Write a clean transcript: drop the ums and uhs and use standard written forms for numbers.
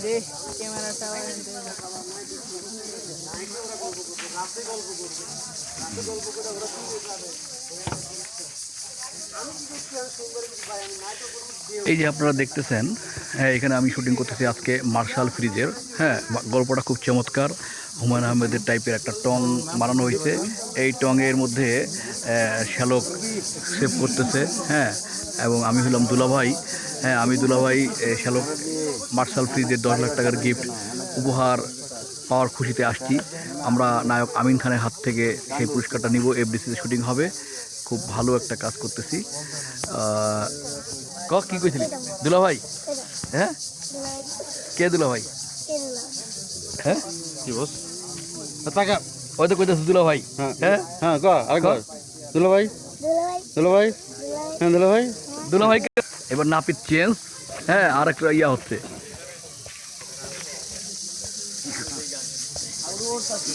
রে ক্যামেরাটা এই যে আপনারা দেখতেছেন, হ্যাঁ, এখানে আমি শুটিং করতেছি আজকে মার্শাল ফ্রিজের। হ্যাঁ, গল্পটা খুব চমৎকার। হুমায়ুন আহমেদের টাইপের একটা টং বানানো হয়েছে। এই টঙের মধ্যে শ্যালক সেভ করতেছে। হ্যাঁ, এবং আমি হলাম দুলাভাই। হ্যাঁ, আমি দুলাভাই শ্যালক মার্শাল ফ্রিজের 10 লাখ টাকার গিফট উপহার পাওয়ার খুশিতে আসছি। আমরা নায়ক আমিন খানের হাত থেকে সেই পুরস্কারটা নিব। এফডিসিতে শুটিং হবে। খুব ভালো একটা কাজ করতেছি। কি কইছিলি দুলাভাই? হ্যাঁ, কে দুলাভাই? হ্যাঁ, কি বস টাকা ওই তো কইতেছে দুলাভাই। হ্যাঁ হ্যাঁ ক আর কর দুলাভাই দুলাভাই হ্যাঁ দুলাভাই দুলাভাই এবার নাপিত চেঞ্জ। হ্যাঁ, আর একটা ইয়া হচ্ছে।